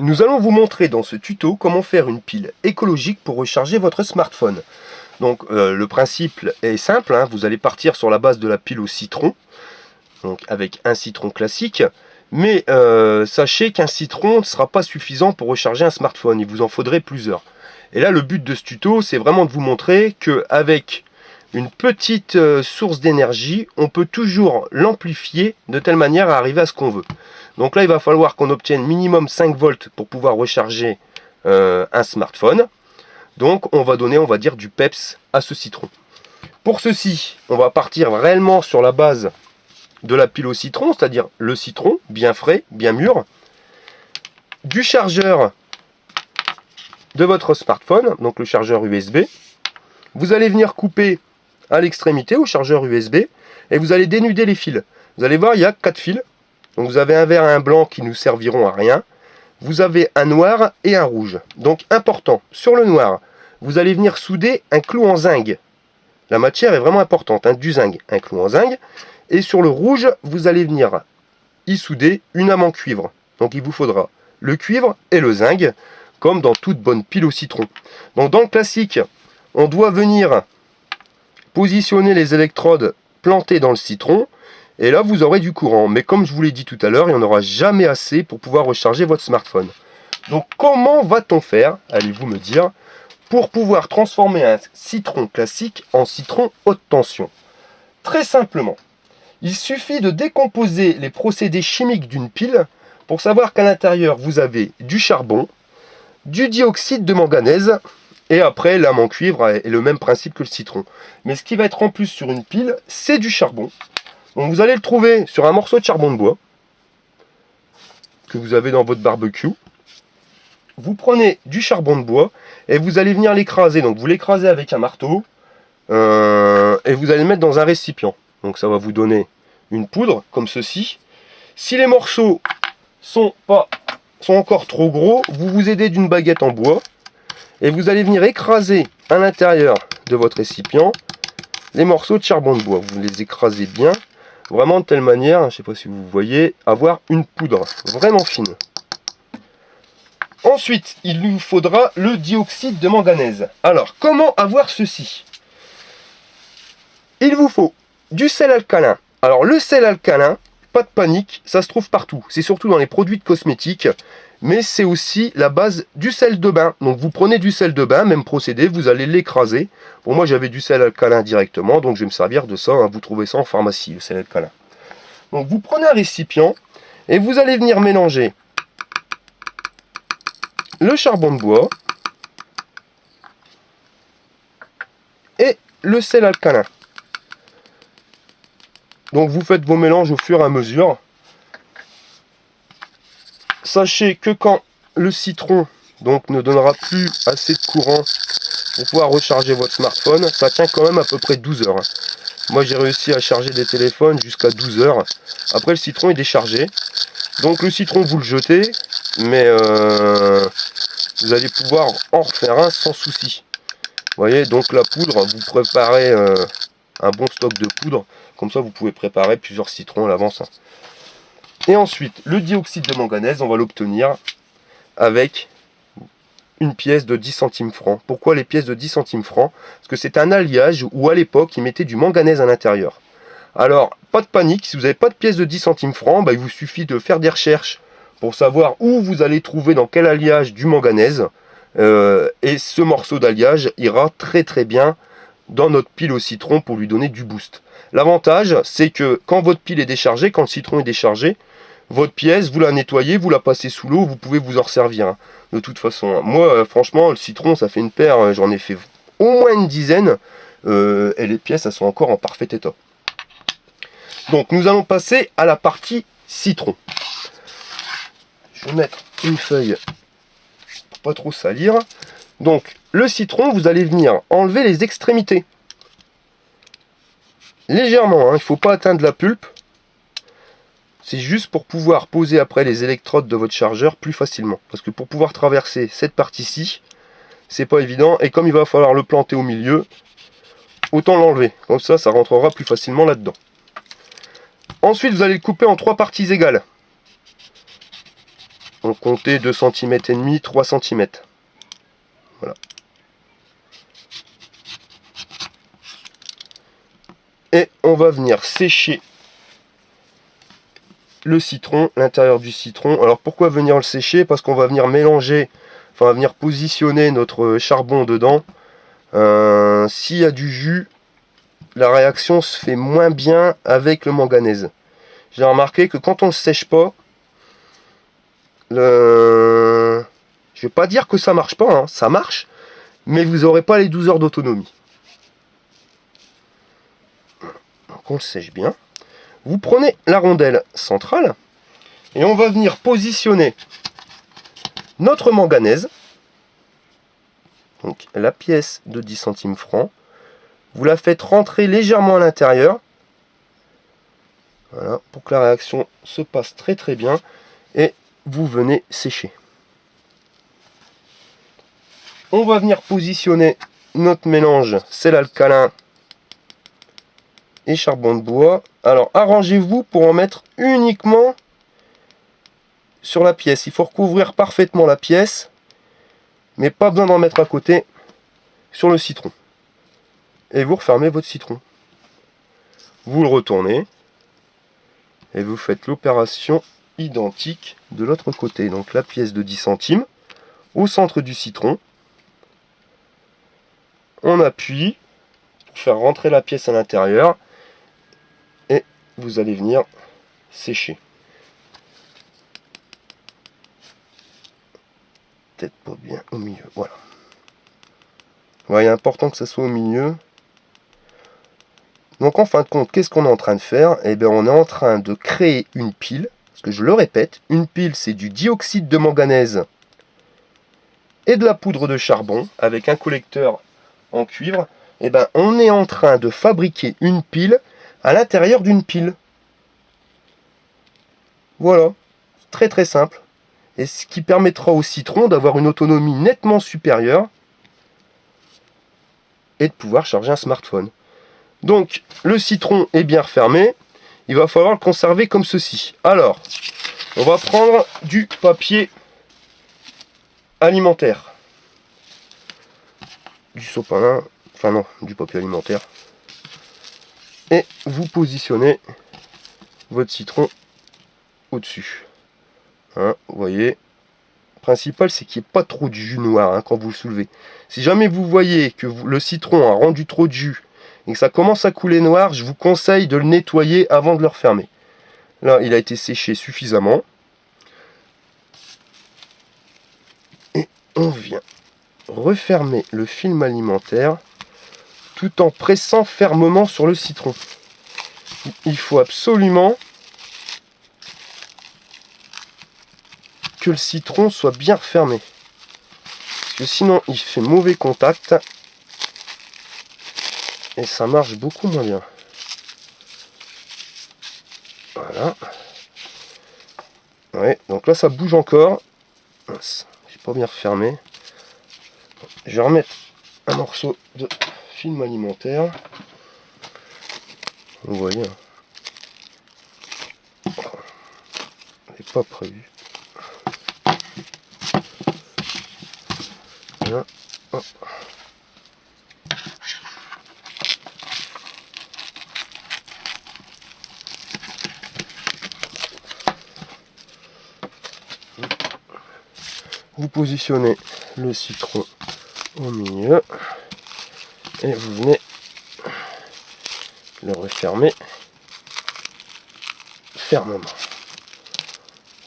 Nous allons vous montrer dans ce tuto comment faire une pile écologique pour recharger votre smartphone. Donc le principe est simple, hein, vous allez partir sur la base de la pile au citron, donc avec un citron classique, mais sachez qu'un citron ne sera pas suffisant pour recharger un smartphone, il vous en faudrait plusieurs. Et là le but de ce tuto c'est vraiment de vous montrer qu'avec une petite source d'énergie, on peut toujours l'amplifier de telle manière à arriver à ce qu'on veut. Donc là, il va falloir qu'on obtienne minimum 5 volts pour pouvoir recharger un smartphone. Donc on va donner, on va dire, du peps à ce citron. Pour ceci, on va partir réellement sur la base de la pile au citron, c'est-à-dire le citron, bien frais, bien mûr, du chargeur de votre smartphone, donc le chargeur USB. Vous allez venir couper à l'extrémité au chargeur USB et vous allez dénuder les fils. Vous allez voir, il y a 4 fils. Donc vous avez un vert et un blanc qui nous serviront à rien. Vous avez un noir et un rouge. Donc important, sur le noir, vous allez venir souder un clou en zinc. La matière est vraiment importante, hein, du zinc, un clou en zinc. Et sur le rouge, vous allez venir y souder une âme en cuivre. Donc il vous faudra le cuivre et le zinc, comme dans toute bonne pile au citron. Donc dans le classique, on doit venir positionner les électrodes plantées dans le citron. Et là, vous aurez du courant. Mais comme je vous l'ai dit tout à l'heure, il n'y en aura jamais assez pour pouvoir recharger votre smartphone. Donc, comment va-t-on faire, allez-vous me dire, pour pouvoir transformer un citron classique en citron haute tension? Très simplement, il suffit de décomposer les procédés chimiques d'une pile pour savoir qu'à l'intérieur, vous avez du charbon, du dioxyde de manganèse, et après, l'âme en cuivre est le même principe que le citron. Mais ce qui va être en plus sur une pile, c'est du charbon. Donc vous allez le trouver sur un morceau de charbon de bois que vous avez dans votre barbecue. Vous prenez du charbon de bois et vous allez venir l'écraser. Donc vous l'écrasez avec un marteau et vous allez le mettre dans un récipient. Donc ça va vous donner une poudre comme ceci. Si les morceaux sont encore trop gros, vous vous aidez d'une baguette en bois et vous allez venir écraser à l'intérieur de votre récipient les morceaux de charbon de bois. Vous les écrasez bien. Vraiment de telle manière, je ne sais pas si vous voyez, avoir une poudre vraiment fine. Ensuite, il nous faudra le dioxyde de manganèse. Alors, comment avoir ceci? Il vous faut du sel alcalin. Alors, le sel alcalin, pas de panique, ça se trouve partout. C'est surtout dans les produits de cosmétiques, mais c'est aussi la base du sel de bain. Donc, vous prenez du sel de bain, même procédé, vous allez l'écraser. Bon, moi, j'avais du sel alcalin directement, donc je vais me servir de ça. Hein. Vous trouvez ça en pharmacie, le sel alcalin. Donc, vous prenez un récipient et vous allez venir mélanger le charbon de bois et le sel alcalin. Donc, vous faites vos mélanges au fur et à mesure. Sachez que quand le citron donc ne donnera plus assez de courant pour pouvoir recharger votre smartphone, ça tient quand même à peu près 12 heures. Moi j'ai réussi à charger des téléphones jusqu'à 12 heures. Après le citron est déchargé. Donc le citron vous le jetez, mais vous allez pouvoir en refaire un sans souci. Vous voyez, donc la poudre, vous préparez un bon stock de poudre. Comme ça vous pouvez préparer plusieurs citrons à l'avance. Et ensuite, le dioxyde de manganèse, on va l'obtenir avec une pièce de 10 centimes francs. Pourquoi les pièces de 10 centimes francs? Parce que c'est un alliage où à l'époque, ils mettaient du manganèse à l'intérieur. Alors, pas de panique, si vous n'avez pas de pièce de 10 centimes francs, il vous suffit de faire des recherches pour savoir où vous allez trouver dans quel alliage du manganèse. Et ce morceau d'alliage ira très très bien dans notre pile au citron pour lui donner du boost. L'avantage, c'est que quand votre pile est déchargée, quand le citron est déchargé, votre pièce, vous la nettoyez, vous la passez sous l'eau, vous pouvez vous en servir. Hein, de toute façon, moi, franchement, le citron, ça fait une paire, j'en ai fait au moins une dizaine, et les pièces, elles sont encore en parfait état. Donc, nous allons passer à la partie citron. Je vais mettre une feuille pour pas trop salir. Donc, le citron, vous allez venir enlever les extrémités. Légèrement, hein, il ne faut pas atteindre la pulpe. C'est juste pour pouvoir poser après les électrodes de votre chargeur plus facilement. Parce que pour pouvoir traverser cette partie-ci, c'est pas évident. Et comme il va falloir le planter au milieu, autant l'enlever. Comme ça, ça rentrera plus facilement là-dedans. Ensuite, vous allez le couper en 3 parties égales. On comptait 2 cm et demi, 3 cm. Voilà. Et on va venir sécher le citron, l'intérieur du citron. Alors pourquoi venir le sécher? Parce qu'on va venir mélanger, enfin on va venir positionner notre charbon dedans. S'il y a du jus, la réaction se fait moins bien avec le manganèse. J'ai remarqué que quand on ne le sèche pas, je vais pas dire que ça marche pas, hein, ça marche, mais vous n'aurez pas les 12 heures d'autonomie. Donc on le sèche bien. Vous prenez la rondelle centrale et on va venir positionner notre manganèse, donc la pièce de 10 centimes francs. Vous la faites rentrer légèrement à l'intérieur, voilà, pour que la réaction se passe très très bien, et vous venez sécher. On va venir positionner notre mélange sel alcalin et charbon de bois. Alors arrangez-vous pour en mettre uniquement sur la pièce. Il faut recouvrir parfaitement la pièce, mais pas besoin d'en mettre à côté sur le citron. Et vous refermez votre citron. Vous le retournez et vous faites l'opération identique de l'autre côté. Donc la pièce de 10 centimes au centre du citron. On appuie pour faire rentrer la pièce à l'intérieur et vous allez venir sécher. Peut-être pas bien au milieu, voilà. Ouais, il est important que ça soit au milieu. Donc en fin de compte, qu'est-ce qu'on est en train de faire? Eh bien on est en train de créer une pile, parce que je le répète, une pile c'est du dioxyde de manganèse et de la poudre de charbon avec un collecteur en cuivre. Eh bien on est en train de fabriquer une pile à l'intérieur d'une pile. Voilà, très très simple. Et ce qui permettra au citron d'avoir une autonomie nettement supérieure et de pouvoir charger un smartphone. Donc le citron est bien refermé, il va falloir le conserver comme ceci. Alors, on va prendre du papier alimentaire, du sopalin, enfin non, du papier alimentaire, et vous positionnez votre citron au-dessus. Hein, vous voyez, le principal c'est qu'il n'y ait pas trop de jus noir, hein, quand vous le soulevez. Si jamais vous voyez que le citron a rendu trop de jus et que ça commence à couler noir, je vous conseille de le nettoyer avant de le refermer. Là, il a été séché suffisamment. Et on vient refermer le film alimentaire tout en pressant fermement sur le citron. Il faut absolument que le citron soit bien refermé, parce que sinon il fait mauvais contact et ça marche beaucoup moins bien. Voilà. Ouais, donc là ça bouge encore. J'ai pas bien refermé. Je vais remettre un morceau de film alimentaire. Vous voyez, c'est pas prévu. Voilà. Hop. Vous positionnez le citron au milieu et vous venez le refermer fermement.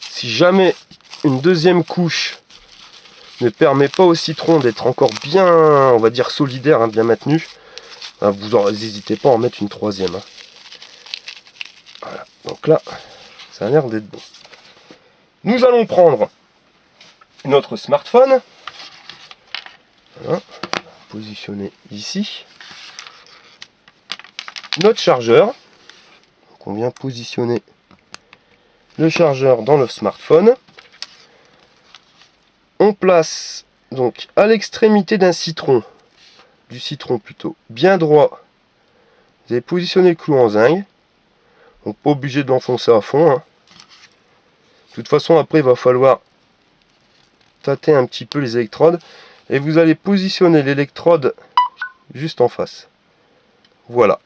Si jamais une deuxième couche ne permet pas au citron d'être encore bien, on va dire solidaire, hein, bien maintenu, vous n'hésitez pas à en mettre une troisième. Hein. Voilà, donc là, ça a l'air d'être bon. Nous allons prendre notre smartphone, voilà, positionner ici, notre chargeur, donc on vient positionner le chargeur dans le smartphone, on place donc à l'extrémité d'un citron, du citron plutôt, bien droit, vous allez positionner le clou en zinc, donc pas obligé de l'enfoncer à fond, hein. De toute façon après il va falloir tâter un petit peu les électrodes. Et vous allez positionner l'électrode juste en face. Voilà.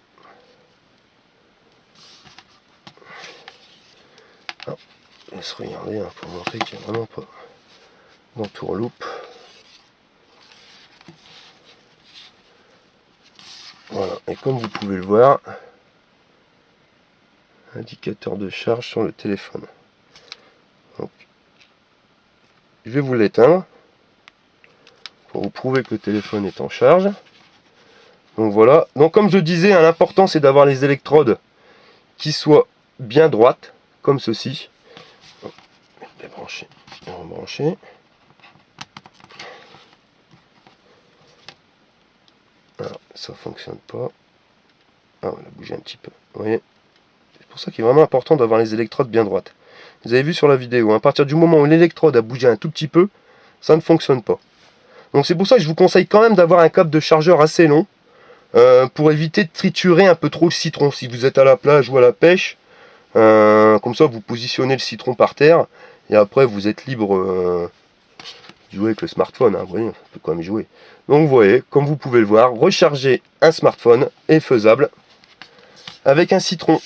Alors, laisse regarder pour montrer qu'il n'y a vraiment pas d'entourloupe. Voilà, et comme vous pouvez le voir, indicateur de charge sur le téléphone. Donc, je vais vous l'éteindre pour vous prouver que le téléphone est en charge. Donc voilà, donc comme je disais, l'important c'est d'avoir les électrodes qui soient bien droites, comme ceci. Débrancher et rebrancher. Alors, ça fonctionne pas. Ah, on a bougé un petit peu. Vous voyez, c'est pour ça qu'il est vraiment important d'avoir les électrodes bien droites. Vous avez vu sur la vidéo, à partir du moment où l'électrode a bougé un tout petit peu, ça ne fonctionne pas. Donc c'est pour ça que je vous conseille quand même d'avoir un câble de chargeur assez long, pour éviter de triturer un peu trop le citron. Si vous êtes à la plage ou à la pêche, comme ça vous positionnez le citron par terre, et après vous êtes libre de jouer avec le smartphone, hein, vous voyez, on peut quand même jouer. Donc vous voyez, comme vous pouvez le voir, recharger un smartphone est faisable avec un citron.